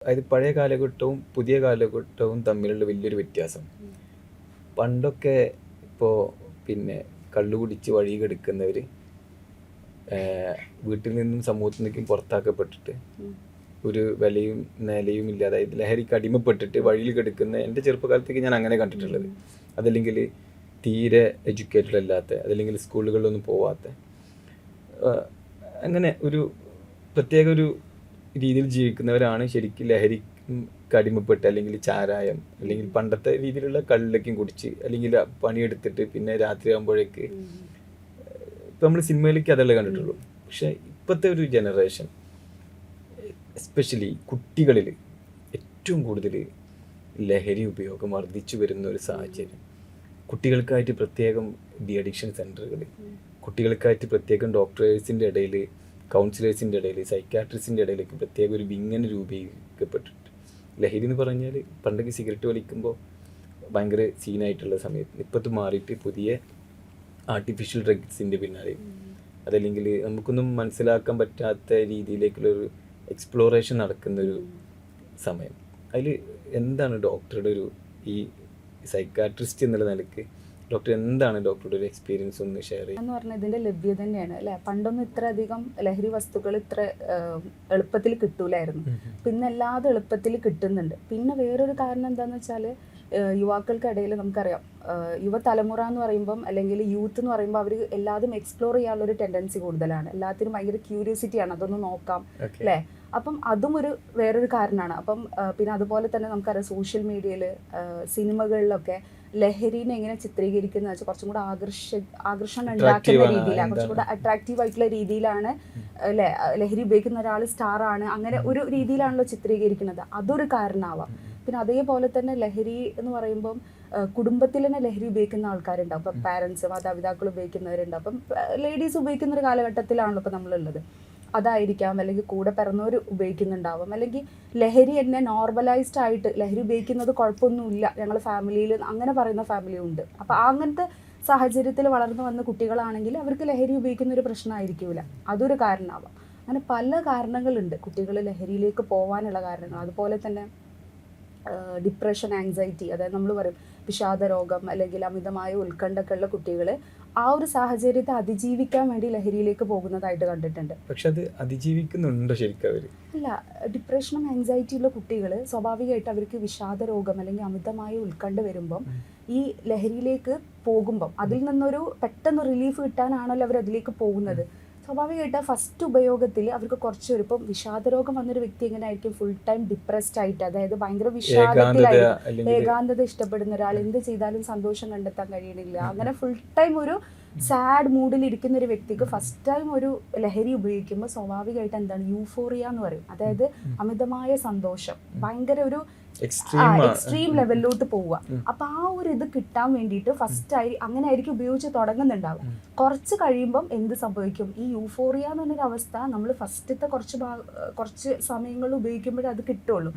അതായത് പഴയ കാലഘട്ടവും പുതിയ കാലഘട്ടവും തമ്മിലുള്ള വലിയൊരു വ്യത്യാസം. പണ്ടൊക്കെ ഇപ്പോൾ പിന്നെ കള്ളു കുടിച്ച് വഴി കെടുക്കുന്നവർ വീട്ടിൽ നിന്നും സമൂഹത്തിൽ നിന്നും പുറത്താക്കപ്പെട്ടിട്ട് ഒരു വിലയും നിലയും ഇല്ല, അതായത് ലഹരിക്ക് അടിമപ്പെട്ടിട്ട് വഴിയിൽ കിടക്കുന്ന എൻ്റെ ചെറുപ്പകാലത്തേക്ക് ഞാൻ അങ്ങനെ കണ്ടിട്ടുള്ളത്. അതല്ലെങ്കിൽ തീരെ എഡ്യൂക്കേറ്റഡ് അല്ലാത്ത, അതല്ലെങ്കിൽ സ്കൂളുകളിലൊന്നും പോവാത്ത, അങ്ങനെ ഒരു പ്രത്യേക ഒരു രീതിയിൽ ജീവിക്കുന്നവരാണ് ശരിക്കും ലഹരിക്ക് അടിമപ്പെട്ട്, അല്ലെങ്കിൽ ചാരായം, അല്ലെങ്കിൽ പണ്ടത്തെ രീതിയിലുള്ള കള്ളിലേക്കും കുടിച്ച്, അല്ലെങ്കിൽ പണിയെടുത്തിട്ട് പിന്നെ രാത്രി ആകുമ്പോഴേക്ക് ഇപ്പം നമ്മൾ സിനിമയിലേക്ക് അതല്ലേ കണ്ടിട്ടുള്ളൂ. പക്ഷെ ഇപ്പോഴത്തെ ഒരു ജനറേഷൻ, എസ്പെഷ്യലി കുട്ടികളിൽ ഏറ്റവും കൂടുതൽ ലഹരി ഉപയോഗം വർദ്ധിച്ചു വരുന്ന ഒരു സാഹചര്യം. കുട്ടികൾക്കായിട്ട് പ്രത്യേകം ഡി അഡിക്ഷൻ സെൻ്ററുകൾ, കുട്ടികൾക്കായിട്ട് പ്രത്യേകം ഡോക്ടേഴ്സിൻ്റെ ഇടയിൽ, കൗൺസിലേഴ്സിൻ്റെ ഇടയിൽ, സൈക്കാട്രിസ്റ്റിൻ്റെ ഇടയിലേക്ക് പ്രത്യേക ഒരു വിങ്ങനെ രൂപീകരിക്കപ്പെട്ടിട്ട്. ലഹരി എന്ന് പറഞ്ഞാൽ പണ്ടൊക്കെ സിഗരറ്റ് വലിക്കുമ്പോൾ ഭയങ്കര സീനായിട്ടുള്ള സമയത്ത് ഇപ്പോഴത്തെ മാറിയിട്ട് പുതിയ ആർട്ടിഫിഷ്യൽ ഡ്രഗ്സിൻ്റെ പിന്നാലെ, അതല്ലെങ്കിൽ നമുക്കൊന്നും മനസ്സിലാക്കാൻ പറ്റാത്ത രീതിയിലേക്കുള്ളൊരു എക്സ്പ്ലോറേഷൻ നടക്കുന്നൊരു സമയം. അതിൽ എന്താണ് ഡോക്ടറുടെ ഒരു, ഈ സൈക്കാട്രിസ്റ്റ് എന്നുള്ള നിലയ്ക്ക് ഡോക്ടർ എന്താണ് ഡോക്ടറുടെ ഒരു എക്സ്പീരിയൻസ് ഒന്ന് ഷെയർ ചെയ്യുക എന്ന് പറഞ്ഞാൽ ഇതിൻ്റെ ലഭ്യത തന്നെയാണ് അല്ലേ. പണ്ടൊന്നും ഇത്ര അധികം ലഹരി വസ്തുക്കൾ ഇത്ര എളുപ്പത്തിൽ കിട്ടൂലായിരുന്നു. പിന്നെ എല്ലാതും എളുപ്പത്തിൽ കിട്ടുന്നുണ്ട്. പിന്നെ വേറൊരു കാരണം എന്താണെന്ന് വെച്ചാൽ, യുവാക്കൾക്കിടയിൽ നമുക്കറിയാം, യുവതലമുറ എന്ന് പറയുമ്പം, അല്ലെങ്കിൽ യൂത്ത് എന്ന് പറയുമ്പോൾ അവർ എല്ലാതും എക്സ്പ്ലോർ ചെയ്യാനുള്ളൊരു ടെൻഡൻസി കൂടുതലാണ്. എല്ലാത്തിനും ഭയങ്കര ക്യൂരിയോസിറ്റിയാണ്, അതൊന്ന് നോക്കാം അല്ലേ. അപ്പം അതും വേറൊരു കാരണമാണ്. അപ്പം പിന്നെ അതുപോലെ തന്നെ നമുക്കറിയാം, സോഷ്യൽ മീഡിയയിൽ, സിനിമകളിലൊക്കെ ലഹരിനെ എങ്ങനെ ചിത്രീകരിക്കുന്ന വെച്ചാൽ കുറച്ചും കൂടെ ആകർഷണം ഉണ്ടാക്കുന്ന രീതിയിലാണ്, കുറച്ചും കൂടെ അട്രാക്റ്റീവ് ആയിട്ടുള്ള രീതിയിലാണ് അല്ലേ. ലഹരി ഉപയോഗിക്കുന്ന ഒരാൾ സ്റ്റാർ ആണ്, അങ്ങനെ ഒരു രീതിയിലാണല്ലോ ചിത്രീകരിക്കുന്നത്. അതൊരു കാരണമാവാം. പിന്നെ അതേപോലെ തന്നെ ലഹരി എന്ന് പറയുമ്പം കുടുംബത്തിൽ തന്നെ ലഹരി ഉപയോഗിക്കുന്ന ആൾക്കാരുണ്ടാവും. അപ്പം പാരൻസ്, മാതാപിതാക്കൾ ഉപയോഗിക്കുന്നവരുണ്ടാവും. അപ്പം ലേഡീസ് ഉപയോഗിക്കുന്ന ഒരു കാലഘട്ടത്തിലാണല്ലോ ഇപ്പം നമ്മളുള്ളത്. അതായിരിക്കാം. അല്ലെങ്കിൽ കൂടെ പിറന്നവർ ഉപയോഗിക്കുന്നുണ്ടാവും. അല്ലെങ്കിൽ ലഹരി എന്നെ നോർമലൈസ്ഡ് ആയിട്ട് ലഹരി ഉപയോഗിക്കുന്നത് കുഴപ്പമൊന്നുമില്ല, ഞങ്ങളുടെ ഫാമിലിയിൽ അങ്ങനെ പറയുന്ന ഫാമിലിയും ഉണ്ട്. അപ്പോൾ അങ്ങനത്തെ സാഹചര്യത്തിൽ വളർന്നു വന്ന കുട്ടികളാണെങ്കിൽ അവർക്ക് ലഹരി ഉപയോഗിക്കുന്ന ഒരു പ്രശ്നമായിരിക്കില്ല. അതൊരു കാരണമാവാം. അങ്ങനെ പല കാരണങ്ങളുണ്ട് കുട്ടികൾ ലഹരിയിലേക്ക് പോകാനുള്ള കാരണങ്ങൾ. അതുപോലെ തന്നെ ഡിപ്രഷൻ, ആങ്സൈറ്റി, അതായത് നമ്മൾ പറയും വിഷാദ രോഗം, അല്ലെങ്കിൽ അമിതമായ ഉത്കണ്ഠയൊക്കെ ഉള്ള കുട്ടികൾ ആ ഒരു സാഹചര്യത്തെ അതിജീവിക്കാൻ വേണ്ടി ലഹരിയിലേക്ക് പോകുന്നതായിട്ട് കണ്ടിട്ടുണ്ട്. പക്ഷെ അത് അതിജീവിക്കുന്നുണ്ടോ ശരിക്കും അവർ? ഇല്ല. ഡിപ്രഷനും ആങ്സൈറ്റിയുള്ള കുട്ടികൾ സ്വാഭാവികമായിട്ട് അവർക്ക് വിഷാദ രോഗം അല്ലെങ്കിൽ അമിതമായ ഉത്കണ്ഠ വരുമ്പം ഈ ലഹരിയിലേക്ക് പോകുമ്പം അതിൽ നിന്നൊരു പെട്ടെന്ന് റിലീഫ് കിട്ടാനാണല്ലോ അവർ അതിലേക്ക് പോകുന്നത്. സ്വാഭാവികമായിട്ട് ഫസ്റ്റ് ഉപയോഗത്തിൽ അവർക്ക് കുറച്ച് വരും. ഇപ്പം വിഷാദരോഗം വന്നൊരു വ്യക്തി എങ്ങനെ ആയിരിക്കും? ഫുൾ ടൈം ഡിപ്രസ്ഡ് ആയിട്ട്, അതായത് ഭയങ്കര വിഷാദത്തിലായിരിക്കും. ഏകാന്തത ഇഷ്ടപ്പെടുന്ന ഒരാൾ, എന്ത് ചെയ്താലും സന്തോഷം കണ്ടെത്താൻ കഴിയണില്ല, അങ്ങനെ ഫുൾ ടൈം ഒരു സാഡ് മൂഡിൽ ഇരിക്കുന്ന ഒരു വ്യക്തിക്ക് ഫസ്റ്റ് ടൈം ഒരു ലഹരി ഉപയോഗിക്കുമ്പോൾ സ്വാഭാവികമായിട്ട് എന്താണ്, യൂഫോറിയ എന്ന് പറയും. അതായത് അമിതമായ സന്തോഷം, ഭയങ്കര ഒരു എക്സ്ട്രീം ലെവലിലോട്ട് പോവുക. അപ്പൊ ആ ഒരു ഇത് കിട്ടാൻ വേണ്ടിയിട്ട് ഫസ്റ്റ് അങ്ങനെ ആയിരിക്കും ഉപയോഗിച്ച് തുടങ്ങുന്നുണ്ടാവും. കുറച്ച് കഴിയുമ്പം എന്ത് സംഭവിക്കും? ഈ യൂഫോറിയ എന്ന് പറഞ്ഞൊരു അവസ്ഥ നമ്മൾ ഫസ്റ്റത്തെ കുറച്ച് സമയങ്ങളിൽ ഉപയോഗിക്കുമ്പോഴേ അത് കിട്ടുള്ളൂ.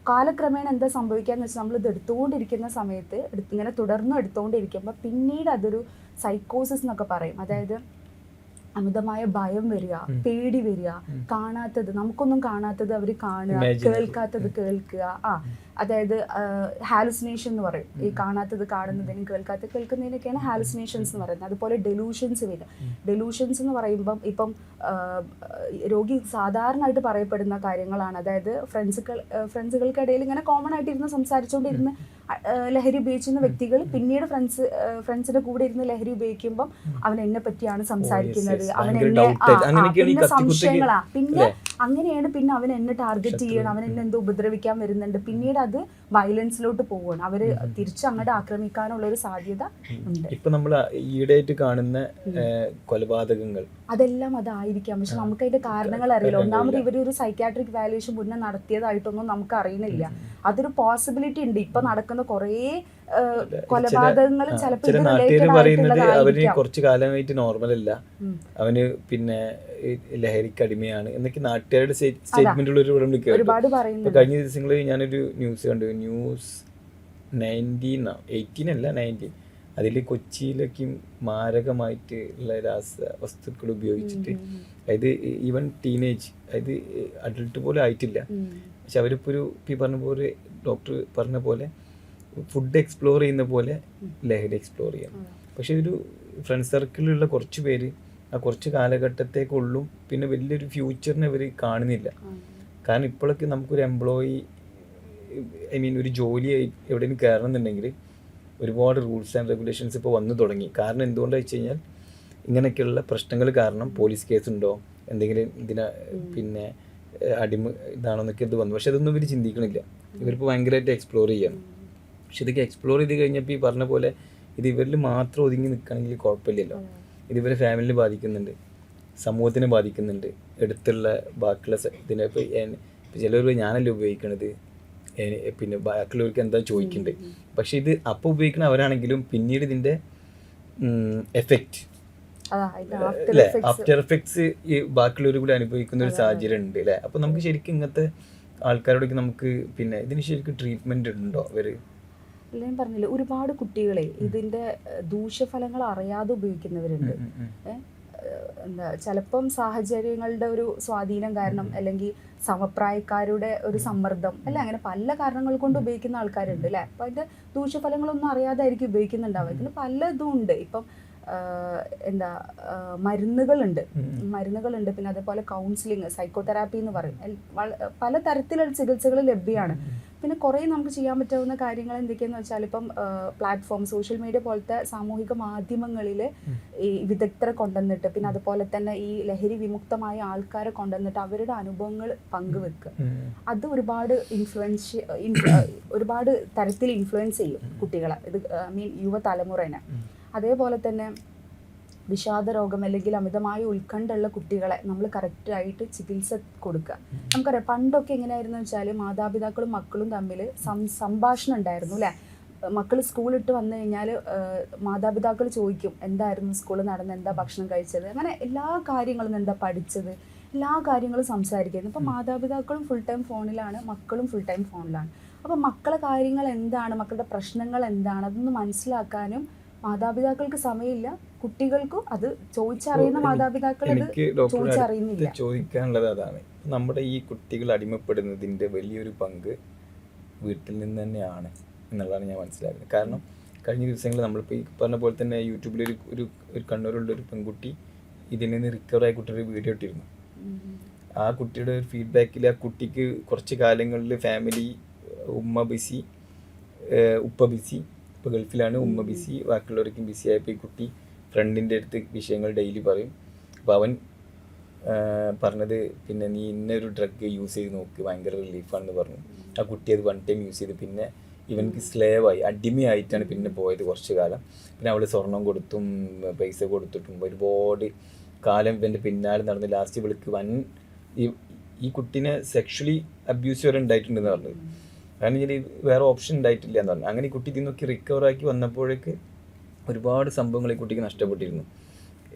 കാലക്രമേണ എന്താ സംഭവിക്കാന്ന് വെച്ചാൽ, നമ്മൾ ഇത് എടുത്തുകൊണ്ടിരിക്കുന്ന സമയത്ത് ഇങ്ങനെ തുടർന്നും എടുത്തുകൊണ്ടിരിക്കുമ്പോൾ പിന്നീട് അതൊരു സൈക്കോസിസ് എന്നൊക്കെ പറയും. അതായത് അമിതമായ ഭയം വരിക, പേടി വരിക, കാണാത്തത്, നമുക്കൊന്നും കാണാത്തത് അവർ കാണുക, കേൾക്കാത്തത് കേൾക്കുക. അതായത് ഹാലുസിനേഷൻ എന്ന് പറയും. ഈ കാണാത്തത് കാണുന്നതിനും കേൾക്കാത്തത് കേൾക്കുന്നതിനൊക്കെയാണ് ഹാലുസിനേഷൻസ് എന്ന് പറയുന്നത്. അതുപോലെ ഡെലൂഷൻസ് വരിക. ഡെലൂഷൻസ് എന്ന് പറയുമ്പം ഇപ്പം രോഗി സാധാരണയായിട്ട് പറയപ്പെടുന്ന കാര്യങ്ങളാണ്. അതായത് ഫ്രണ്ട്സുകൾക്കിടയിൽ ഇങ്ങനെ കോമൺ ആയിട്ട് ഇരുന്ന് സംസാരിച്ചുകൊണ്ടിരുന്ന് ലഹരി ഉപയോഗിച്ചിരുന്ന വ്യക്തികൾ പിന്നീട് ഫ്രണ്ട്സിന്റെ കൂടെ ഇരുന്ന് ലഹരി ഉപയോഗിക്കുമ്പം അവൻ എന്നെ പറ്റിയാണ് സംസാരിക്കുന്നത്, അവൻ എന്നെ സംശയങ്ങളാ, പിന്നെ അങ്ങനെയാണ്, പിന്നെ അവൻ എന്നെ ടാർഗറ്റ് ചെയ്യണം, അവൻ എന്നെ എന്തോ ഉപദ്രവിക്കാൻ വരുന്നുണ്ട്, പിന്നീട് അത് വയലൻസിലോട്ട് പോവുകയാണ്. അവര് തിരിച്ച് അങ്ങോട്ട് ആക്രമിക്കാനുള്ള ഒരു സാധ്യത ഉണ്ട്. ഇപ്പൊ നമ്മൾ ഈയിടെയായിട്ട് കാണുന്ന കൊലപാതകങ്ങൾ അതെല്ലാം അതായിരിക്കാം. പക്ഷെ നമുക്ക് അതിന്റെ കാരണങ്ങൾ അറിയില്ല. ഒന്നാമത് ഇവരൊരു സൈക്യാട്രിക് വാല്യുവേഷൻ മുന്നേ നടത്തിയതായിട്ടൊന്നും നമുക്ക് അറിയുന്നില്ല. അതൊരു പോസിബിലിറ്റി ഉണ്ട്. ഇപ്പൊ നടക്കുന്ന കുറേ കൊലപാതകങ്ങൾ ചിലപ്പോൾ അവന് കുറച്ചു കാലമായിട്ട് നോർമൽ അല്ല, അവന് പിന്നെ ലഹരിക്ക് അടിമയാണ് എന്നൊക്കെ നാട്ടുകാരുടെ സ്റ്റേറ്റ്മെന്റുകൾ ഒരുപാട് പറയുന്നു. കഴിഞ്ഞ ദിവസങ്ങളിൽ ഞാനൊരു ന്യൂസ് കണ്ടു, ന്യൂസ് 18 അല്ല 19, അതിൽ കൊച്ചിയിലേക്കും മാരകമായിട്ട് ഉള്ള രാസവസ്തുക്കൾ ഉപയോഗിച്ചിട്ട്, അതായത് ഈവൻ ടീനേജ്, അതായത് അഡൾട്ട് പോലും ആയിട്ടില്ല, പക്ഷെ അവരിപ്പോൾ ഈ പറഞ്ഞ പോലെ ഡോക്ടർ പറഞ്ഞ പോലെ ഫുഡ് എക്സ്പ്ലോർ ചെയ്യുന്ന പോലെ ലഹരി എക്സ്പ്ലോർ ചെയ്യണം. പക്ഷെ ഒരു ഫ്രണ്ട് സർക്കിളിലുള്ള കുറച്ച് പേര് ആ കുറച്ച് കാലഘട്ടത്തേക്കുള്ളും പിന്നെ വലിയൊരു ഫ്യൂച്ചറിനെ അവർ കാണുന്നില്ല. കാരണം ഇപ്പോഴൊക്കെ നമുക്കൊരു എംപ്ലോയി ഒരു ജോലി എവിടെയെങ്കിലും കയറണം എന്നുണ്ടെങ്കിൽ ഒരുപാട് റൂൾസ് ആൻഡ് റെഗുലേഷൻസ് ഇപ്പോൾ വന്നു തുടങ്ങി. കാരണം എന്തുകൊണ്ടാണെന്ന് വെച്ച് കഴിഞ്ഞാൽ ഇങ്ങനെയൊക്കെയുള്ള പ്രശ്നങ്ങൾ കാരണം പോലീസ് കേസുണ്ടോ, എന്തെങ്കിലും പിന്നെ ഇതാണോ എന്നൊക്കെ ഇത് വന്നു. പക്ഷെ അതൊന്നും ഇവർ ചിന്തിക്കണില്ല. ഇവരിപ്പോൾ ഭയങ്കരമായിട്ട് എക്സ്പ്ലോർ ചെയ്യണം. പക്ഷെ ഇതൊക്കെ എക്സ്പ്ലോർ ചെയ്ത് കഴിഞ്ഞപ്പോൾ ഈ പറഞ്ഞ പോലെ ഇത് ഇവരിൽ മാത്രം ഒതുങ്ങി നിൽക്കുകയാണെങ്കിൽ കുഴപ്പമില്ലല്ലോ. ഇത് ഇവരെ ഫാമിലിനെ ബാധിക്കുന്നുണ്ട്, സമൂഹത്തിനെ ബാധിക്കുന്നുണ്ട്, അടുത്തുള്ള ബാക്കിയുള്ള ഇതിനെ. ഇപ്പോൾ ചിലർ ഞാനല്ലേ ഉപയോഗിക്കണത്, പിന്നെ ബാക്കിയുള്ളവർക്ക് എന്താ ചോദിക്കുന്നുണ്ട്. പക്ഷെ ഇത് അപ്പോൾ ഉപയോഗിക്കുന്ന അവരാണെങ്കിലും പിന്നീട് ഇതിൻ്റെ എഫക്റ്റ് അല്ലേ, ആഫ്റ്റർ എഫക്ട്സ് ഈ ബാക്കിയുള്ളവർ കൂടി അനുഭവിക്കുന്ന ഒരു സാഹചര്യം ഉണ്ട് അല്ലേ. അപ്പോൾ നമുക്ക് ശരിക്കും ഇങ്ങനത്തെ ആൾക്കാരോടൊക്കെ നമുക്ക് പിന്നെ ഇതിന് ശരിക്കും ട്രീറ്റ്മെൻറ്റ് ഉണ്ടോ? അവർ ഞാൻ പറഞ്ഞില്ലേ, ഒരുപാട് കുട്ടികളെ ഇതിൻ്റെ ദൂഷ്യഫലങ്ങൾ അറിയാതെ ഉപയോഗിക്കുന്നവരുണ്ട്. എന്താ ചിലപ്പം സാഹചര്യങ്ങളുടെ ഒരു സ്വാധീനം കാരണം, അല്ലെങ്കിൽ സമപ്രായക്കാരുടെ ഒരു സമ്മർദ്ദം, അല്ല അങ്ങനെ പല കാരണങ്ങൾ കൊണ്ട് ഉപയോഗിക്കുന്ന ആൾക്കാരുണ്ട് അല്ലേ. അപ്പം അതിൻ്റെ ദൂഷ്യഫലങ്ങളൊന്നും അറിയാതായിരിക്കും ഉപയോഗിക്കുന്നുണ്ടാവുക. ഇതിന് പല ഇതും ഉണ്ട്. ഇപ്പം മരുന്നുകളുണ്ട്. പിന്നെ അതേപോലെ കൗൺസിലിങ്, സൈക്കോതെറാപ്പി എന്ന് പറയും. പല തരത്തിലുള്ള ചികിത്സകൾ ലഭ്യമാണ്. പിന്നെ കുറേ നമുക്ക് ചെയ്യാൻ പറ്റാവുന്ന കാര്യങ്ങൾ എന്തൊക്കെയാന്ന് വെച്ചാൽ, ഇപ്പം പ്ലാറ്റ്ഫോം, സോഷ്യൽ മീഡിയ പോലത്തെ സാമൂഹിക മാധ്യമങ്ങളിൽ ഈ വിദഗ്ധരെ കൊണ്ടുവന്നിട്ട്, പിന്നെ അതുപോലെ തന്നെ ഈ ലഹരി വിമുക്തമായ ആൾക്കാരെ കൊണ്ടുവന്നിട്ട് അവരുടെ അനുഭവങ്ങൾ പങ്കുവെക്കുക. അത് ഒരുപാട് തരത്തിൽ ഇൻഫ്ലുവൻസ് ചെയ്യും കുട്ടികളെ, ഇത് യുവതലമുറനെ. അതേപോലെ തന്നെ വിഷാദരോഗം അല്ലെങ്കിൽ അമിതമായ ഉത്കണ്ഠയുള്ള കുട്ടികളെ നമ്മൾ കറക്റ്റായിട്ട് ചികിത്സ കൊടുക്കുക. നമുക്കറിയാം പണ്ടൊക്കെ എങ്ങനെയായിരുന്നു വെച്ചാൽ മാതാപിതാക്കളും മക്കളും തമ്മിൽ സംഭാഷണം ഉണ്ടായിരുന്നു അല്ലേ. മക്കൾ സ്കൂളിട്ട് വന്നു കഴിഞ്ഞാൽ മാതാപിതാക്കൾ ചോദിക്കും എന്തായിരുന്നു സ്കൂളിൽ നടന്നത്, എന്താ ഭക്ഷണം കഴിച്ചത്, അങ്ങനെ എല്ലാ കാര്യങ്ങളും, എന്താ പഠിച്ചത്, എല്ലാ കാര്യങ്ങളും സംസാരിക്കുന്നത്. ഇപ്പോൾ മാതാപിതാക്കളും ഫുൾ ടൈം ഫോണിലാണ്, മക്കളും ഫുൾ ടൈം ഫോണിലാണ്. അപ്പോൾ മക്കളെ കാര്യങ്ങൾ എന്താണ്, മക്കളുടെ പ്രശ്നങ്ങൾ എന്താണ്, അതൊന്ന് മനസ്സിലാക്കാനും മാതാപിതാക്കൾക്ക് സമയമില്ല. കുട്ടികൾക്കും അത് ചോദിച്ചറിയുന്ന മാതാപിതാക്കൾ അത് ചോദിച്ചറിയുന്നില്ല. ചോദിക്കാനുള്ളത് അതാണ്, നമ്മുടെ ഈ കുട്ടികൾ അടിമപ്പെടുന്നതിൻ്റെ വലിയൊരു പങ്ക് വീട്ടിൽ നിന്ന് തന്നെയാണ് എന്നുള്ളതാണ് ഞാൻ മനസ്സിലാക്കുന്നത്. കാരണം കഴിഞ്ഞ ദിവസങ്ങളിൽ നമ്മളിപ്പോൾ ഈ പറഞ്ഞ പോലെ തന്നെ യൂട്യൂബിൽ ഒരു കണ്ണൂരുള്ളൊരു പെൺകുട്ടി ഇതിൽ നിന്ന് റിക്കവറായ കുട്ടിയുടെ വീഡിയോ ഇട്ടിരുന്നു. ആ കുട്ടിയുടെ ഒരു ഫീഡ്ബാക്കിൽ ആ കുട്ടിക്ക് കുറച്ച് കാലങ്ങളിൽ ഫാമിലി, ഉമ്മ ബിസി, ഉപ്പ ബിസി, ഇപ്പോൾ ഗൾഫിലാണ്, ഉമ്മ ബിസി, ബാക്കിയുള്ളവർക്കും ബിസി ആയപ്പോൾ ഈ കുട്ടി ഫ്രണ്ടിൻ്റെ അടുത്ത് വിഷയങ്ങൾ ഡെയിലി പറയും. അപ്പോൾ അവൻ പറഞ്ഞത് പിന്നെ നീ ഇന്നൊരു ഡ്രഗ് യൂസ് ചെയ്ത് നോക്ക്, ഭയങ്കര റിലീഫാണെന്ന് പറഞ്ഞു. ആ കുട്ടി അത് 1 ടൈം യൂസ് ചെയ്ത് പിന്നെ ഇവനക്ക് സ്ലേവായി, അടിമയായിട്ടാണ് പിന്നെ പോയത് കുറച്ച് കാലം. പിന്നെ അവൾ സ്വർണം കൊടുത്തും പൈസ കൊടുത്തിട്ടും ഒരുപാട് കാലം ഇവൻ്റെ പിന്നാലെ നടന്ന് ലാസ്റ്റ് ഇവൾക്ക് ഈ കുട്ടീനെ സെക്ഷലി അബ്യൂസ് വരെ ഉണ്ടായിട്ടുണ്ടെന്ന് പറഞ്ഞത്. കാരണം ഇതിൽ വേറെ ഓപ്ഷൻ ഉണ്ടായിട്ടില്ല എന്ന് പറഞ്ഞു. അങ്ങനെ ഈ കുട്ടി ഇതിന്നൊക്കെ റിക്കവറാക്കി വന്നപ്പോഴേക്ക് ഒരുപാട് സംഭവങ്ങൾ ഈ കുട്ടിക്ക് നഷ്ടപ്പെട്ടിരുന്നു.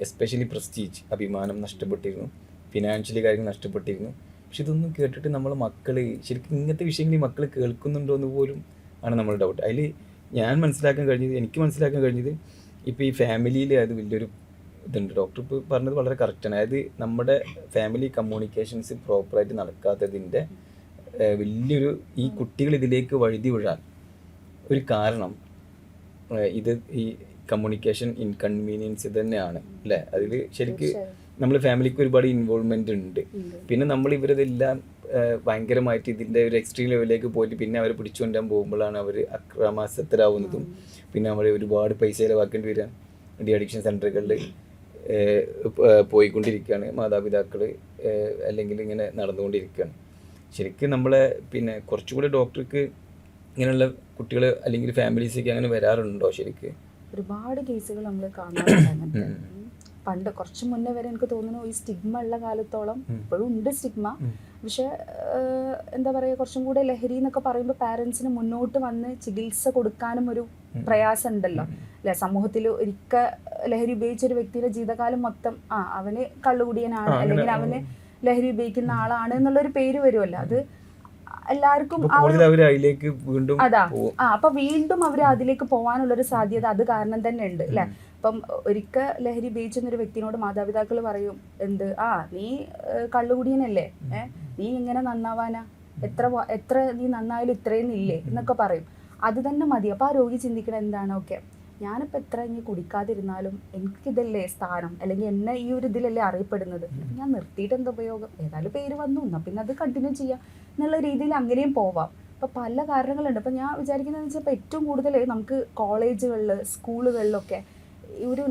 എസ്പെഷ്യലി പ്രസ്റ്റീജ്, അഭിമാനം നഷ്ടപ്പെട്ടിരുന്നു, ഫിനാൻഷ്യലി കാര്യങ്ങൾ നഷ്ടപ്പെട്ടിരുന്നു. പക്ഷെ ഇതൊന്നും കേട്ടിട്ട് നമ്മളെ മക്കൾ ശരിക്കും ഇങ്ങനത്തെ വിഷയങ്ങൾ ഈ മക്കൾ കേൾക്കുന്നുണ്ടോ എന്ന് പോലും ആണ് നമ്മൾ ഡൗട്ട്. അതിൽ എനിക്ക് മനസ്സിലാക്കാൻ കഴിഞ്ഞത് ഇപ്പോൾ ഈ ഫാമിലിയിൽ അത് വലിയൊരു ഇതുണ്ട്. ഡോക്ടർ ഇപ്പോൾ പറഞ്ഞത് വളരെ കറക്റ്റാണ്. അതായത് നമ്മുടെ ഫാമിലി കമ്മ്യൂണിക്കേഷൻസ് പ്രോപ്പറായിട്ട് നടക്കാത്തതിൻ്റെ വലിയൊരു ഈ കുട്ടികൾ ഇതിലേക്ക് വഴുതി വീഴാൻ ഒരു കാരണം ഇത് ഈ കമ്മ്യൂണിക്കേഷൻ ഇൻകൺവീനിയൻസ് തന്നെയാണ് അല്ലേ. അതിൽ ശരിക്ക് നമ്മൾ ഫാമിലിക്ക് ഒരുപാട് ഇൻവോൾവ്മെൻ്റ് ഉണ്ട്. പിന്നെ നമ്മൾ ഇവരതെല്ലാം ഭയങ്കരമായിട്ട് ഇതിൻ്റെ ഒരു എക്സ്ട്രീം ലെവലിലേക്ക് പോയിട്ട് പിന്നെ അവരെ പിടിച്ചുകൊണ്ടാൻ പോകുമ്പോഴാണ് അവർ അക്രമാസക്തരാകുന്നതും. പിന്നെ അവർ ഒരുപാട് പൈസ ചിലവാക്കേണ്ടി വരിക. ഡി അഡിക്ഷൻ സെൻ്ററുകളിൽ പോയിക്കൊണ്ടിരിക്കുകയാണ് മാതാപിതാക്കൾ, അല്ലെങ്കിൽ ഇങ്ങനെ നടന്നുകൊണ്ടിരിക്കുകയാണ്. ശരിക്കും നമ്മളെ പിന്നെ കുറച്ചുകൂടി ഡോക്ടർക്ക് ഇങ്ങനെയുള്ള കുട്ടികൾ അല്ലെങ്കിൽ ഫാമിലീസൊക്കെ അങ്ങനെ വരാറുണ്ടോ? ശരിക്ക് ഒരുപാട് കേസുകൾ നമ്മൾ കാണാറുണ്ട്. പണ്ട് കുറച്ച് മുന്നേ വരെ എനിക്ക് തോന്നുന്നു ഈ സ്റ്റിഗ്മ ഉള്ള കാലത്തോളം ഇപ്പോഴും ഉണ്ട് സ്റ്റിഗ്മ. പക്ഷെ എന്താ പറയുക, കുറച്ചും കൂടെ ലഹരി എന്നൊക്കെ പറയുമ്പോൾ പാരൻസിന് മുന്നോട്ട് വന്ന് ചികിത്സ കൊടുക്കാനും ഒരു പ്രയാസം ഉണ്ടല്ലോ അല്ലെ. സമൂഹത്തിൽ ഒരിക്കൽ ലഹരി ഉപയോഗിച്ചൊരു വ്യക്തിയുടെ ജീവിതകാലം മൊത്തം അവന് കള്ളുകുടിയനാണ് അല്ലെങ്കിൽ അവന് ലഹരി ഉപയോഗിക്കുന്ന ആളാണ് എന്നുള്ളൊരു പേര് വരുമല്ലോ. അത് എല്ലാവർക്കും അതാ അപ്പൊ വീണ്ടും അവർ അതിലേക്ക് പോകാനുള്ളൊരു സാധ്യത അത് കാരണം തന്നെ ഉണ്ട് അല്ലെ. ഇപ്പം ഒരിക്കൽ ലഹരി ഉപയോഗിച്ചൊരു വ്യക്തിനോട് മാതാപിതാക്കൾ പറയും നീ കള്ളുകുടിയനല്ലേ, നീ ഇങ്ങനെ നന്നാവാനാ, എത്ര നീ നന്നായാലും ഇത്രയും ഇല്ലേ എന്നൊക്കെ പറയും. അത് തന്നെ മതി. അപ്പോൾ ആ രോഗി ചിന്തിക്കണം എന്താണ്, ഓക്കെ ഞാനിപ്പോൾ എത്ര ഇനി കുടിക്കാതിരുന്നാലും എനിക്കിതല്ലേ സ്ഥാനം, അല്ലെങ്കിൽ എന്നെ ഈ ഒരു ഇതിലല്ലേ അറിയപ്പെടുന്നത്, ഞാൻ നിർത്തിയിട്ട് എന്താ ഉപയോഗം, ഏതായാലും പേര് വന്നു എന്നാൽ പിന്നെ അത് കണ്ടിന്യൂ ചെയ്യാം എന്നുള്ള രീതിയിൽ അങ്ങനെയും പോവാം. അപ്പോൾ പല കാരണങ്ങളുണ്ട്. അപ്പോൾ ഞാൻ വിചാരിക്കുന്നതെന്ന് വെച്ചാൽ ഇപ്പോൾ ഏറ്റവും കൂടുതൽ നമുക്ക് കോളേജുകളിൽ സ്കൂളുകളിലൊക്കെ ഈ ഒരു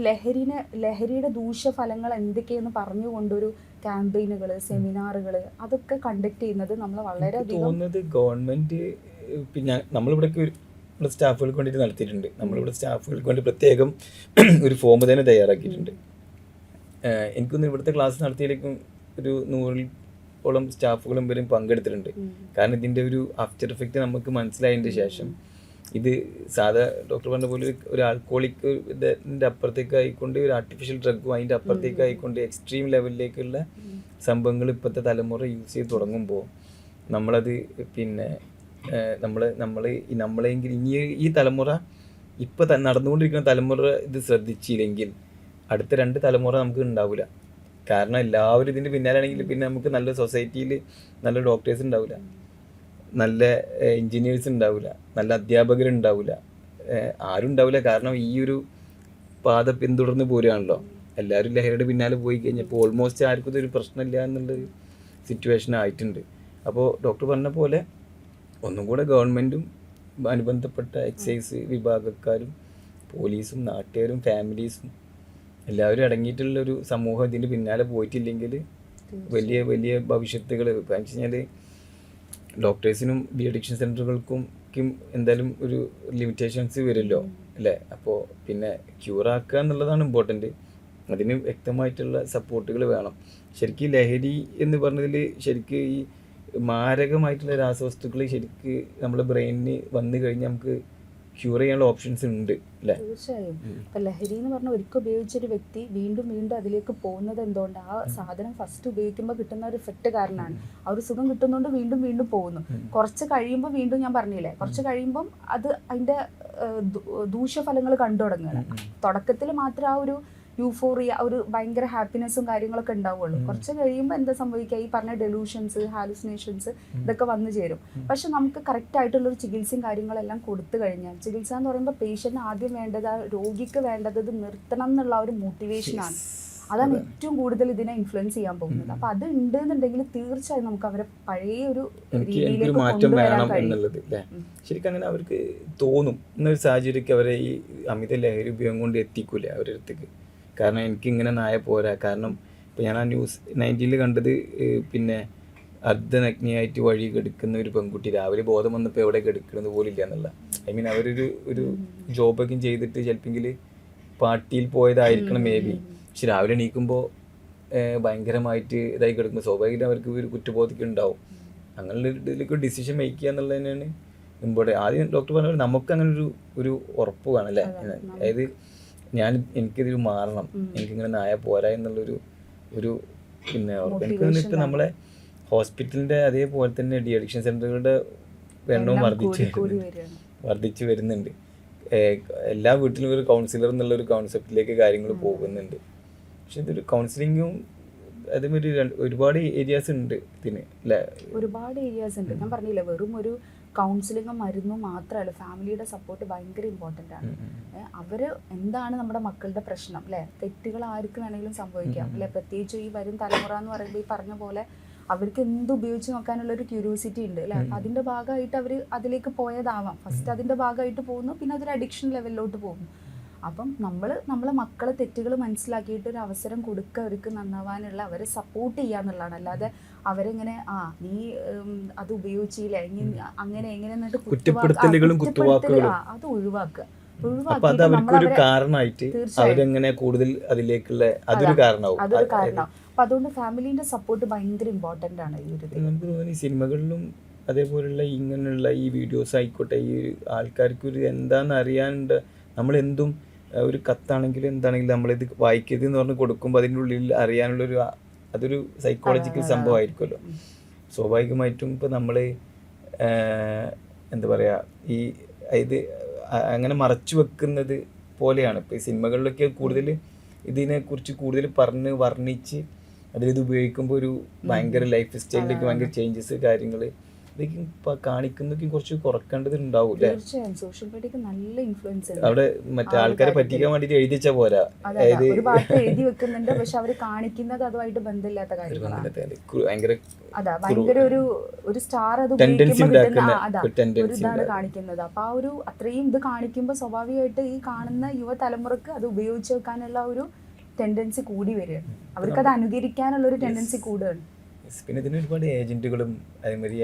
ലഹരിയുടെ ദൂഷ്യഫലങ്ങൾ എന്തൊക്കെയെന്ന് പറഞ്ഞുകൊണ്ടൊരു ക്യാമ്പയിനുകൾ, സെമിനാറുകൾ അതൊക്കെ കണ്ടക്ട് ചെയ്യുന്നത് നമ്മൾ വളരെയധികം തോന്നുന്നത് ഗവൺമെന്റ് പിന്നെ നമ്മളിവിടേക്ക് ഇവിടെ സ്റ്റാഫുകൾക്ക് വേണ്ടിയിട്ട് നടത്തിയിട്ടുണ്ട്. നമ്മളിവിടെ സ്റ്റാഫുകൾക്ക് വേണ്ടി പ്രത്യേകം ഒരു ഫോം തന്നെ തയ്യാറാക്കിയിട്ടുണ്ട്. എനിക്കൊന്ന് ഇവിടുത്തെ ക്ലാസ് നടത്തിയിലേക്കും ഒരു 100-ഓളം സ്റ്റാഫുകളും വരും പങ്കെടുത്തിട്ടുണ്ട്. കാരണം ഇതിൻ്റെ ഒരു ആഫ്റ്റർ എഫക്റ്റ് നമുക്ക് മനസ്സിലായതിൻ്റെ ശേഷം ഇത് സാധാ ഡോക്ടർ പറഞ്ഞ പോലെ ഒരു ആൽക്കോളിക് ഇതിൻ്റെ അപ്പുറത്തേക്ക് ആയിക്കൊണ്ട് ഒരു ആർട്ടിഫിഷ്യൽ ഡ്രഗും അതിൻ്റെ അപ്പുറത്തേക്ക് ആയിക്കൊണ്ട് എക്സ്ട്രീം ലെവലിലേക്കുള്ള സംഭവങ്ങൾ ഇപ്പോഴത്തെ തലമുറ യൂസ് ചെയ്ത് തുടങ്ങുമ്പോൾ നമ്മളത് പിന്നെ നമ്മളെങ്കിൽ ഇനി ഈ തലമുറ ഇപ്പം നടന്നുകൊണ്ടിരിക്കുന്ന തലമുറ ഇത് ശ്രദ്ധിച്ചില്ലെങ്കിൽ അടുത്ത 2 തലമുറ നമുക്ക് ഉണ്ടാവില്ല. കാരണം എല്ലാവരും ഇതിൻ്റെ പിന്നാലാണെങ്കിൽ പിന്നെ നമുക്ക് നല്ല സൊസൈറ്റിയിൽ നല്ല ഡോക്ടേഴ്സ് ഉണ്ടാവില്ല, നല്ല എൻജിനീയേഴ്സ് ഉണ്ടാവില്ല, നല്ല അധ്യാപകരുണ്ടാവില്ല, ആരും ഉണ്ടാവില്ല. കാരണം ഈ ഒരു പാത പിന്തുടർന്ന് പോരുകയാണല്ലോ. എല്ലാവരും ലഹരിയുടെ പിന്നാലെ പോയി കഴിഞ്ഞപ്പോൾ ഓൾമോസ്റ്റ് ആർക്കും ഇതൊരു പ്രശ്നമില്ല എന്നുള്ളൊരു സിറ്റുവേഷൻ ആയിട്ടുണ്ട്. അപ്പോൾ ഡോക്ടർ പറഞ്ഞ പോലെ ഒന്നും കൂടെ ഗവൺമെൻറ്റും അനുബന്ധപ്പെട്ട എക്സൈസ് വിഭാഗക്കാരും പോലീസും നാട്ടുകാരും ഫാമിലീസും എല്ലാവരും അടങ്ങിയിട്ടുള്ളൊരു സമൂഹം ഇതിൻ്റെ പിന്നാലെ പോയിട്ടില്ലെങ്കിൽ വലിയ വലിയ ഭവിഷ്യത്തുകൾ എന്ന് വെച്ച് കഴിഞ്ഞാൽ ഡോക്ടേഴ്സിനും ഡി അഡിക്ഷൻ സെൻ്ററുകൾക്കും എന്തായാലും ഒരു ലിമിറ്റേഷൻസ് വരുമല്ലോ അല്ലേ. അപ്പോൾ പിന്നെ ക്യൂറാക്കുക എന്നുള്ളതാണ് ഇമ്പോർട്ടൻറ്റ്. അതിന് വ്യക്തമായിട്ടുള്ള സപ്പോർട്ടുകൾ വേണം. ശരിക്കും ലഹരി എന്ന് പറഞ്ഞതിൽ ശരിക്കും ഈ മാരകമായിട്ടുള്ള രാസവസ്തുക്കൾ ശരിക്ക് നമ്മുടെ ബ്രെയിനിന് വന്നു കഴിഞ്ഞാൽ നമുക്ക് ക്യൂർ ചെയ്യാനുള്ള ഓപ്ഷൻസ് ഉണ്ട് അല്ലേ. തീർച്ചയായും. ഇപ്പം ലഹരി എന്ന് പറഞ്ഞാൽ ഒരിക്കൽ ഉപയോഗിച്ചൊരു വ്യക്തി വീണ്ടും വീണ്ടും അതിലേക്ക് പോകുന്നത് എന്തുകൊണ്ട് ആ സാധനം ഫസ്റ്റ് ഉപയോഗിക്കുമ്പോൾ കിട്ടുന്ന ഒരു എഫക്റ്റ് കാരണമാണ്. ആ ഒരു സുഖം കിട്ടുന്നതുകൊണ്ട് വീണ്ടും വീണ്ടും പോകുന്നു. കുറച്ച് കഴിയുമ്പോൾ വീണ്ടും ഞാൻ പറഞ്ഞില്ലേ, കുറച്ച് കഴിയുമ്പം അത് അതിൻ്റെ ദൂഷ്യഫലങ്ങൾ കണ്ടു തുടങ്ങുകയാണ്. തുടക്കത്തിൽ മാത്രം ആ ഒരു യൂഫോറിയ, ഒരു ഭയങ്കര ഹാപ്പിനെസ്സും കാര്യങ്ങളൊക്കെ ഉണ്ടാവുള്ളൂ. കുറച്ച് കഴിയുമ്പോൾ എന്താ സംഭവിക്കുക, ഈ പറഞ്ഞ ഡെലൂഷൻസ്, ഹാലുസിനേഷൻസ് ഇതൊക്കെ വന്നു ചേരും. പക്ഷെ നമുക്ക് കറക്റ്റ് ആയിട്ടുള്ളൊരു ചികിത്സയും കാര്യങ്ങളെല്ലാം കൊടുത്തു കഴിഞ്ഞാൽ, ചികിത്സ എന്ന് പറയുമ്പോൾ പേഷ്യൻ്റ് ആദ്യം വേണ്ടത്, ആ രോഗിക്ക് വേണ്ടത് ഇത് നിർത്തണം എന്നുള്ള ഒരു മോട്ടിവേഷനാണ്. അതാണ് ഏറ്റവും കൂടുതൽ ഇതിനെ ഇൻഫ്ലുവൻസ് ചെയ്യാൻ പോകുന്നത്. അപ്പം അത് ഉണ്ട് എന്നുണ്ടെങ്കിൽ തീർച്ചയായും നമുക്ക് അവരെ പഴയ ഒരു രീതിയിലേക്ക് കൊണ്ടുവരാൻ കഴിയും. ശരിക്കും അങ്ങനെ അവർക്ക് തോന്നും. എന്നൊരു സാഹചര്യക്ക് അവരെ ഈ അമിത ലഹരി ഉപയോഗം കൊണ്ട് എത്തിക്കൂലേ അവരുടെ അടുത്തേക്ക്. കാരണം എനിക്കിങ്ങനെ നായ പോരാ. കാരണം ഇപ്പോൾ ഞാൻ ആ ന്യൂസ് 19 കണ്ടത് പിന്നെ അർദ്ധനഗ്നിയായിട്ട് വഴി കെടുക്കുന്ന ഒരു പെൺകുട്ടി രാവിലെ ബോധം വന്നപ്പോൾ എവിടെ കെടുക്കുന്നത് പോലും ഇല്ല എന്നുള്ള. അവരൊരു ജോബൊക്കെ ചെയ്തിട്ട് ചിലപ്പോൾ പാർട്ടിയിൽ പോയതായിരിക്കണം മേ ബി. പക്ഷെ രാവിലെ എണീക്കുമ്പോൾ ഭയങ്കരമായിട്ട് ഇതായി കിടക്കുമ്പോൾ സ്വാഭാവികമായിട്ടും അവർക്ക് ഒരു കുറ്റബോധമൊക്കെ ഉണ്ടാവും. അങ്ങനെയുള്ള ഇതിലേക്ക് ഡിസിഷൻ മേക്ക് ചെയ്യുക എന്നുള്ളത് തന്നെയാണ് ഇമ്പോർട്ടൻറ്റ്. ആദ്യം ഡോക്ടർ പറഞ്ഞ നമുക്ക് അങ്ങനെ ഒരു ഉറപ്പ് വേണം അല്ലേ. അതായത് എനിക്കിതൊരു മാറണം, എനിക്കിങ്ങനെ നായ പോരാ എന്നുള്ളൊരു പിന്നെ എനിക്ക് വന്നിട്ട് നമ്മളെ ഹോസ്പിറ്റലിൻ്റെ അതേപോലെ തന്നെ ഡി അഡിക്ഷൻ സെൻ്ററുകളുടെ എണ്ണവും വർദ്ധിച്ചു വരുന്നുണ്ട്. എല്ലാ വീട്ടിലും ഒരു കൗൺസിലർ എന്നുള്ളൊരു കോൺസെപ്റ്റിലേക്ക് കാര്യങ്ങൾ പോകുന്നുണ്ട്. പക്ഷെ ഇതൊരു കൗൺസിലിങ്ങും അതേമാതിരി ഒരുപാട് ഏരിയാസ് ഉണ്ട് ഇതിന് അല്ലേ. ഒരുപാട് ഏരിയാസ് ഉണ്ട്. ഞാൻ പറഞ്ഞില്ലേ, വെറും ഒരു കൗൺസിലിങ്ങും മരുന്നും മാത്രമല്ല, ഫാമിലിയുടെ സപ്പോർട്ട് ഭയങ്കര ഇമ്പോർട്ടൻ്റ് ആണ്. അവർ എന്താണ് നമ്മുടെ മക്കളുടെ പ്രശ്നം അല്ലേ, തെറ്റുകൾ ആർക്ക് വേണമെങ്കിലും സംഭവിക്കാം അല്ലെ. പ്രത്യേകിച്ച് ഈ വരും തലമുറ എന്ന് പറയുമ്പോൾ ഈ പറഞ്ഞ പോലെ അവർക്ക് എന്ത് ഉപയോഗിച്ച് നോക്കാനുള്ള ഒരു ക്യൂരിയോസിറ്റി ഉണ്ട് അല്ലേ. അപ്പം അതിൻ്റെ ഭാഗമായിട്ട് അവർ അതിലേക്ക് പോയതാവാം. ഫസ്റ്റ് അതിൻ്റെ ഭാഗമായിട്ട് പോകുന്നു, പിന്നെ അതൊരു അഡിക്ഷൻ ലെവലിലോട്ട് പോകുന്നു. അപ്പം നമ്മളെ മക്കളെ തെറ്റുകൾ മനസ്സിലാക്കിയിട്ട് ഒരു അവസരം കൊടുക്കുക, അവർക്ക് നന്നാവാനുള്ള അവരെ സപ്പോർട്ട് ചെയ്യുക എന്നുള്ളതാണ്. അല്ലാതെ അവരെങ്ങനെ നീ അത് ഉപയോഗിച്ചില്ല അങ്ങനെ എങ്ങനെ എന്നിട്ട് അത് ഒഴിവാക്കുക. അതൊരു കാരണമാവും. അപ്പൊ അതുകൊണ്ട് ഫാമിലിന്റെ സപ്പോർട്ട് ഭയങ്കര ഇമ്പോർട്ടന്റ് ആണ് ഈ ഒരു. നമുക്ക് തോന്നുന്നു ഈ സിനിമകളിലും അതേപോലുള്ള ഇങ്ങനെയുള്ള ഈ വീഡിയോസ് ആയിക്കോട്ടെ, ഈ ആൾക്കാർക്ക് ഒരു എന്താണെന്ന് അറിയാനുണ്ട്. നമ്മളെന്തും ഒരു കത്താണെങ്കിലും എന്താണെങ്കിലും നമ്മളിത് വായിക്കരുത് എന്ന് പറഞ്ഞ് കൊടുക്കുമ്പോൾ അതിൻ്റെ ഉള്ളിൽ അറിയാനുള്ളൊരു അതൊരു സൈക്കോളജിക്കൽ സംഭവമായിരിക്കുമല്ലോ. സ്വാഭാവികമായിട്ടും ഇപ്പോൾ നമ്മൾ എന്താ പറയുക, ഇത് അങ്ങനെ മറച്ചു വെക്കുന്നത് പോലെയാണ്. ഇപ്പോൾ ഈ സിനിമകളിലൊക്കെ കൂടുതൽ ഇതിനെക്കുറിച്ച് കൂടുതൽ പറഞ്ഞ് വർണ്ണിച്ച് അതിലിത് ഉപയോഗിക്കുമ്പോൾ ഒരു ഭയങ്കര ലൈഫ് സ്റ്റൈലിലേക്ക് ഭയങ്കര ചേഞ്ചസ് കാര്യങ്ങൾ ഇതൊക്കെ കാണിക്കുന്നതൊക്കെ കുറച്ച് കുറക്കേണ്ടതുണ്ടാവും അല്ലേ? തീർച്ചയായും സോഷ്യൽ മീഡിയക്ക് നല്ല ഇൻഫ്ലുവൻസ് ഉണ്ട്. അവിടെ മറ്റേ ആൾക്കാരെ പറ്റിക്കാൻ വേണ്ടിട്ട് എഴുതി വെച്ചാ പോരാ. അതായത് ഒരു ഭാഗത്ത് എഴുതി വെക്കുന്നുണ്ട്, പക്ഷെ അവര് കാണിക്കുന്നത് അതുമായിട്ട് ബന്ധമില്ലാത്ത കാര്യങ്ങളാണ്. ഭയങ്കര അതാ ഭയങ്കര ഒരു സ്റ്റാർ അത് ടെൻഡൻസി ഉപയോഗിക്കുമ്പോൾ കിട്ടുന്ന ഉണ്ടാക്കുന്ന ഒരു ടെൻഡൻസി ഇതാണ് കാണിക്കുന്നത്. അപ്പൊ ആ ഒരു അത്രയും ഇത് കാണിക്കുമ്പോൾ സ്വാഭാവികമായിട്ട് ഈ കാണുന്ന യുവതലമുറക്ക് അത് ഉപയോഗിച്ച് വെക്കാനുള്ള ഒരു ടെൻഡൻസി കൂടി വരികയാണ്. അവർക്ക് അത് അനുകരിക്കാനുള്ള ഒരു ടെൻഡൻസി കൂടുകയാണ്. പിന്നെ ഇതിന് ഒരുപാട് ഏജന്റുകളും അതേമാതിരി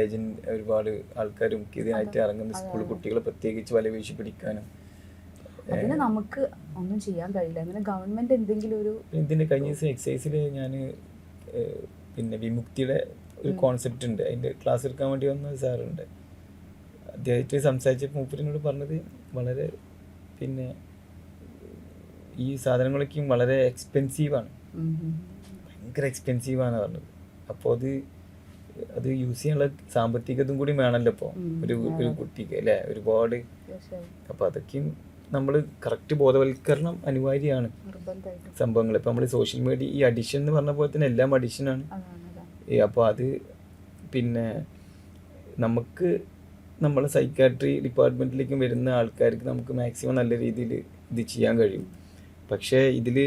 ഏജന്റ് ഒരുപാട് ആൾക്കാരും ഇതിനായിട്ട് ഇറങ്ങുന്ന സ്കൂൾ കുട്ടികളെ പ്രത്യേകിച്ച് വല വീശി പിടിക്കാനും. അതിന് നമുക്ക് ഒന്നും ചെയ്യാൻ കഴിയില്ല. അങ്ങനെ ഗവൺമെന്റ് എന്തെങ്കിലും ഒരു ഇതിന്റെ കഴിഞ്ഞ ദിവസം എക്സൈസിൽ ഞാൻ പിന്നെ വിമുക്തിയുടെ ഒരു കോൺസെപ്റ്റ് ഉണ്ട്, അതിന്റെ ക്ലാസ് എടുക്കാൻ വേണ്ടി വന്ന സാറുണ്ട്. അദ്ദേഹത്തെ സംസാരിച്ചപ്പോൾ മൂപ്പരിനോട് പറഞ്ഞത് വളരെ പിന്നെ ഈ സാധനങ്ങളൊക്കെയും വളരെ എക്സ്പെൻസീവാണ്, ഭയങ്കര എക്സ്പെൻസീവാണ് പറഞ്ഞത്. അപ്പോൾ അത് യൂസ് ചെയ്യാനുള്ള സാമ്പത്തികതും കൂടി വേണമല്ലോ ഇപ്പോൾ ഒരു കുട്ടിക്ക് അല്ലേ, ഒരുപാട്. അപ്പോൾ അതൊക്കെയും നമ്മൾ കറക്റ്റ് ബോധവൽക്കരണം അനിവാര്യമാണ് സംഭവങ്ങൾ. ഇപ്പോൾ നമ്മൾ സോഷ്യൽ മീഡിയ ഈ അഡിഷൻ എന്ന് പറഞ്ഞ പോലെ തന്നെ എല്ലാം അഡിഷനാണ്. അപ്പോൾ അത് പിന്നെ നമുക്ക് നമ്മൾ സൈക്കാട്രി ഡിപ്പാർട്ട്മെൻറ്റിലേക്കും വരുന്ന ആൾക്കാർക്ക് നമുക്ക് മാക്സിമം നല്ല രീതിയിൽ ഇത് ചെയ്യാൻ കഴിയും. പക്ഷേ ഇതിൽ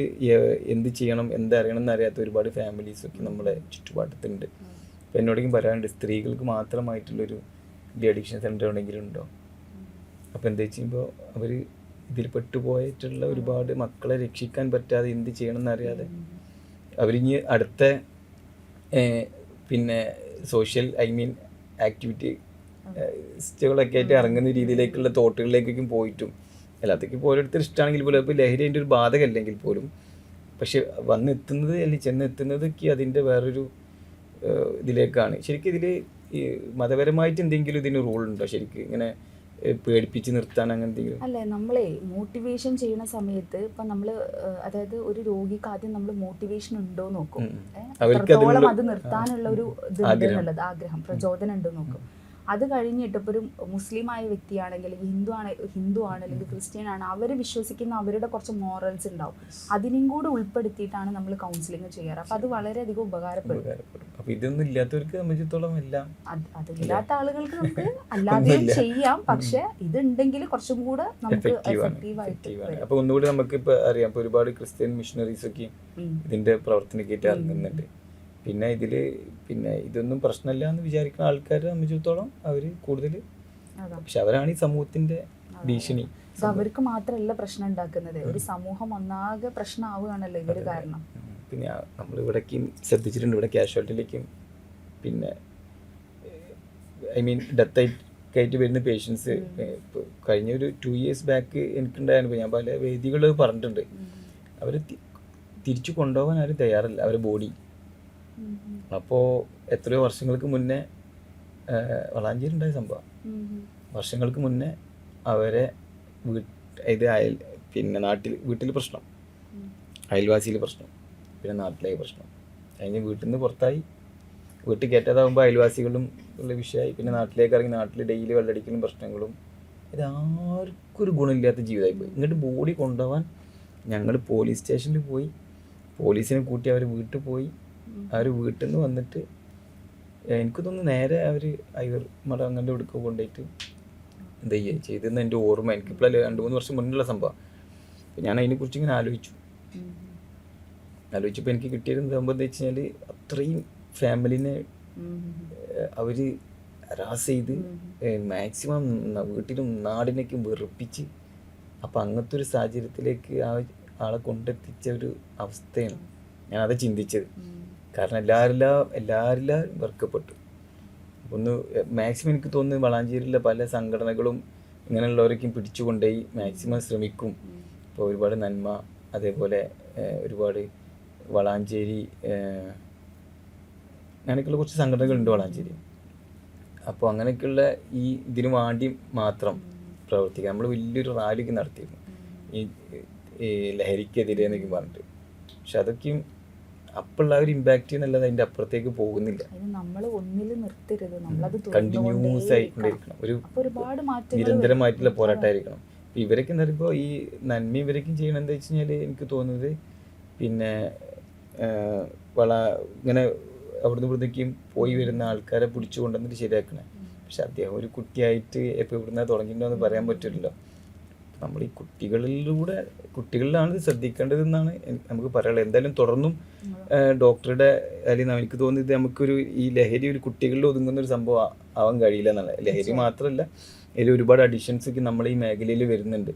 എന്ത് ചെയ്യണം എന്തറിയണം എന്നറിയാത്ത ഒരുപാട് ഫാമിലീസൊക്കെ നമ്മുടെ ചുറ്റുപാടത്തുണ്ട്. അപ്പോൾ എന്നോടേക്കും പറയാനുണ്ട്, സ്ത്രീകൾക്ക് മാത്രമായിട്ടുള്ളൊരു ഡി അഡിക്ഷൻ സെൻ്റർ എവിടെയെങ്കിലും ഉണ്ടോ? അപ്പോൾ എന്താ ചെയ്യുമ്പോൾ അവർ ഇതിൽ പെട്ടുപോയിട്ടുള്ള ഒരുപാട് മക്കളെ രക്ഷിക്കാൻ പറ്റാതെ എന്ത് ചെയ്യണം എന്നറിയാതെ അവരിഞ്ഞ് അടുത്ത പിന്നെ സോഷ്യൽ ആക്ടിവിറ്റികളൊക്കെ ആയിട്ട് ഇറങ്ങുന്ന രീതിയിലേക്കുള്ള തോട്ടുകളിലേക്കും പോയിട്ടും എല്ലാത്തേക്കും ഇപ്പോൾ ഓരോരുത്തർ ഇഷ്ടമാണെങ്കിൽ പോലും ഇപ്പോൾ ലഹരി അതിൻ്റെ ഒരു ബാധകമല്ലെങ്കിൽ പോലും പക്ഷെ വന്നെത്തുന്നത് അല്ലെങ്കിൽ ചെന്നെത്തുന്നതൊക്കെ അതിൻ്റെ വേറൊരു ഇതിലേക്കാണ്. ശരിക്കും ഇതിൽ ഈ മതപരമായിട്ട് എന്തെങ്കിലും ഇതിന് റൂളുണ്ടോ ശരിക്കും, ഇങ്ങനെ പേടിപ്പിച്ച് നിർത്താൻ അങ്ങനെ എന്തെങ്കിലും? അല്ലേ, നമ്മളെ മോട്ടിവേഷൻ ചെയ്യുന്ന സമയത്ത് ഇപ്പം നമ്മൾ അതായത് ഒരു രോഗിക്ക് ആദ്യം നമ്മൾ മോട്ടിവേഷൻ ഉണ്ടോ നോക്കും, എത്രത്തോളം അത് നിർത്താനുള്ള ഒരു ഇത് ഉണ്ടെന്നുള്ളത് ആഗ്രഹം പ്രചോദനം ഉണ്ടോ നോക്കും. അത് കഴിഞ്ഞിട്ട് ഇപ്പോൾ ഒരു മുസ്ലിമായ വ്യക്തിയാണെങ്കിൽ ഹിന്ദു ആണ് അല്ലെങ്കിൽ ക്രിസ്ത്യൻ ആണ്, അവർ വിശ്വസിക്കുന്ന അവരുടെ കുറച്ച് മോറൽസ് ഉണ്ടാവും, അതിനും കൂടെ ഉൾപ്പെടുത്തിയിട്ടാണ് നമ്മൾ കൗൺസിലിംഗ് ചെയ്യാറ്. അപ്പം അത് വളരെയധികം ഉപകാരപ്പെടും. അപ്പോൾ ഇതൊന്നും ഇല്ലാത്തവർക്ക് സംബന്ധിച്ചിടത്തോളം എല്ലാം അതില്ലാത്ത ആളുകൾക്ക് നമുക്ക് അല്ലാതെ ചെയ്യാം, പക്ഷെ ഇതുണ്ടെങ്കിൽ കുറച്ചും കൂടെ നമുക്ക് എഫക്റ്റീവായിട്ട്. അപ്പോൾ ഒന്നുകൂടി നമുക്ക് ഇപ്പോൾ അറിയാം, ഇപ്പോൾ ഒരുപാട് ക്രിസ്ത്യൻ മിഷണറീസ് ഒക്കെ ഇതിന്റെ പ്രവർത്തനക്കേറ്റ് ഇറങ്ങുന്നുണ്ട്. പിന്നെ ഇതിൽ പിന്നെ ഇതൊന്നും പ്രശ്നമില്ല എന്ന് വിചാരിക്കുന്ന ആൾക്കാരെ സംബന്ധിച്ചിടത്തോളം അവർ കൂടുതൽ, പക്ഷെ അവരാണ് ഈ സമൂഹത്തിന്റെ ഭീഷണി. അവർക്ക് മാത്രമല്ല പ്രശ്നം ഉണ്ടാക്കുന്നത്, ഒരു സമൂഹം ഒന്നാകെ പ്രശ്നമാവുകയാണല്ലോ ഇവര് കാരണം. പിന്നെ നമ്മൾ ഇവിടേക്കും ശ്രദ്ധിച്ചിട്ടുണ്ട്, ഇവിടെ കാഷ്വാലിറ്റിയിലേക്കും പിന്നെ ഡെത്തായിട്ട് വരുന്ന പേഷ്യൻസ് കഴിഞ്ഞ ഒരു 2 years ബാക്ക് എനിക്കുണ്ടായിരുന്നു. ഞാൻ പല വേദികൾ പറഞ്ഞിട്ടുണ്ട്, അവർ തിരിച്ചു കൊണ്ടുപോകാൻ ആരും തയ്യാറല്ല അവരെ ബോഡി. അപ്പോൾ എത്രയോ വർഷങ്ങൾക്ക് മുന്നേ വളാഞ്ചേരി ഉണ്ടായ സംഭവം, വർഷങ്ങൾക്ക് മുന്നേ അവരെ പിന്നെ വീട്ടിൽ പ്രശ്നം, അയൽവാസിയിൽ പ്രശ്നം, പിന്നെ നാട്ടിലേക്ക് പ്രശ്നം, കഴിഞ്ഞ് വീട്ടിൽ നിന്ന് പുറത്തായി, വീട്ടിൽ കയറ്റാതാകുമ്പോൾ അയൽവാസികളും ഉള്ള വിഷയമായി, പിന്നെ നാട്ടിലേക്ക് ഇറങ്ങി നാട്ടിൽ ഡെയിലി വെള്ളടിക്കലും പ്രശ്നങ്ങളും. ഇതാർക്കും ഒരു ഗുണമില്ലാത്ത ജീവിതമായി പോയി. ഇങ്ങോട്ട് ബോഡി കൊണ്ടുപോകാൻ ഞങ്ങൾ പോലീസ് സ്റ്റേഷനിൽ പോയി, പോലീസിനെ കൂട്ടി അവർ വീട്ടിൽ പോയി. അവർ വീട്ടിൽ നിന്ന് വന്നിട്ട് എനിക്ക് തോന്നുന്നു നേരെ അവർ അയ്യർ മഠം അങ്ങനെ എടുക്കുക കൊണ്ടുപോയിട്ട് എന്താ ചെയ്തെന്ന് എൻ്റെ ഓർമ്മ. എനിക്കിപ്പോൾ 2-3 വർഷം മുന്നുള്ള സംഭവം. അപ്പം ഞാൻ അതിനെക്കുറിച്ച് ഇങ്ങനെ ആലോചിച്ചപ്പോൾ എനിക്ക് കിട്ടിയൊരു സംഭവം എന്താ വെച്ച് കഴിഞ്ഞാൽ, അത്രയും ഫാമിലിനെ അവർ ഹരാസ് ചെയ്ത് മാക്സിമം വീട്ടിലും നാടിനേക്കും വെറുപ്പിച്ച്, അപ്പം അങ്ങനത്തെ ഒരു സാഹചര്യത്തിലേക്ക് ആളെ കൊണ്ടെത്തിച്ച ഒരു അവസ്ഥയാണ് ഞാനത് ചിന്തിച്ചത്. കാരണം എല്ലാവരും വെറുക്കപ്പെട്ടു. ഒന്ന് മാക്സിമം എനിക്ക് തോന്നുന്നു വളാഞ്ചേരിയിലെ പല സംഘടനകളും ഇങ്ങനെയുള്ളവരൊക്കെയും പിടിച്ചുകൊണ്ടുപോയി മാക്സിമം ശ്രമിക്കും. ഇപ്പോൾ ഒരുപാട് നന്മ, അതേപോലെ ഒരുപാട് വളാഞ്ചേരി അങ്ങനെയൊക്കെയുള്ള കുറച്ച് സംഘടനകളുണ്ട് വളാഞ്ചേരി. അപ്പോൾ അങ്ങനെയൊക്കെയുള്ള ഇതിനു വേണ്ടി മാത്രം പ്രവർത്തിക്കുക. നമ്മൾ വലിയൊരു റാലിയൊക്കെ നടത്തിയിരുന്നു ഈ ലഹരിക്കെതിരെ എന്നൊക്കെ പറഞ്ഞിട്ട്. പക്ഷെ അതൊക്കെയും അപ്പോഴുള്ള ഒരു ഇമ്പാക്റ്റ് ചെയ്യുന്നല്ലാതെ അതിൻ്റെ അപ്പുറത്തേക്ക് പോകുന്നില്ല. കണ്ടിന്യൂസ് ആയിക്കൊണ്ടിരിക്കണം, നിരന്തരമായിട്ടുള്ള പോരാട്ടമായിരിക്കണം. ഇവരൊക്കെ എന്ന് പറയുമ്പോൾ ഈ നന്മ ഇവരൊക്കെ ചെയ്യണം എന്താ വെച്ച് കഴിഞ്ഞാൽ എനിക്ക് തോന്നുന്നത് പിന്നെ ഇങ്ങനെ അവിടുന്ന് ഇവിടുന്നേക്കും പോയി വരുന്ന ആൾക്കാരെ പിടിച്ചു കൊണ്ടുവന്നിട്ട് ശരിയാക്കണേ. പക്ഷെ അദ്ദേഹം ഒരു കുട്ടിയായിട്ട് ഇപ്പോൾ ഇവിടുന്ന് തുടങ്ങിയിട്ടുണ്ടോ എന്ന് പറയാൻ പറ്റില്ലല്ലോ. നമ്മൾ ഈ കുട്ടികളിലാണ് ഇത് ശ്രദ്ധിക്കേണ്ടതെന്നാണ് നമുക്ക് പറയാനുള്ളത്. എന്തായാലും തുടർന്നും ഡോക്ടറുടെ അല്ലെങ്കിൽ എനിക്ക് തോന്നുന്നത് നമുക്കൊരു ഈ ലഹരി ഒരു കുട്ടികളിൽ ഒതുങ്ങുന്ന ഒരു സംഭവം ആവാൻ കഴിയില്ല എന്നാണ്. ലഹരി മാത്രമല്ല, ഇതിൽ ഒരുപാട് അഡിഷൻസൊക്കെ നമ്മൾ ഈ മേഖലയിൽ വരുന്നുണ്ട്.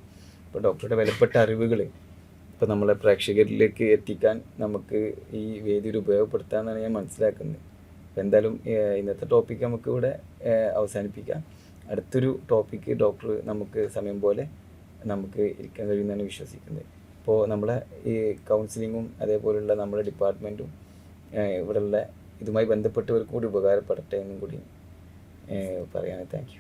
ഇപ്പോൾ ഡോക്ടറുടെ വിലപ്പെട്ട അറിവുകൾ ഇപ്പോൾ നമ്മളെ പ്രേക്ഷകരിലേക്ക് എത്തിക്കാൻ നമുക്ക് ഈ വേദിയിൽ ഉപയോഗപ്പെടുത്താമെന്നാണ് ഞാൻ മനസ്സിലാക്കുന്നത്. അപ്പോൾ എന്തായാലും ഇന്നത്തെ ടോപ്പിക്ക് നമുക്ക് ഇവിടെ അവസാനിപ്പിക്കാം. അടുത്തൊരു ടോപ്പിക്ക് ഡോക്ടർ നമുക്ക് സമയം പോലെ നമുക്ക് ഇരിക്കാൻ കഴിയുമെന്നാണ് വിശ്വസിക്കുന്നത്. ഇപ്പോൾ നമ്മളെ ഈ കൗൺസിലിങ്ങും അതേപോലുള്ള നമ്മുടെ ഡിപ്പാർട്ട്മെൻറ്റും ഇവിടെയുള്ള ഇതുമായി ബന്ധപ്പെട്ടവർക്ക് കൂടി ഉപകാരപ്പെടട്ടെ എന്നും കൂടി പറയാൻ താങ്ക് യു.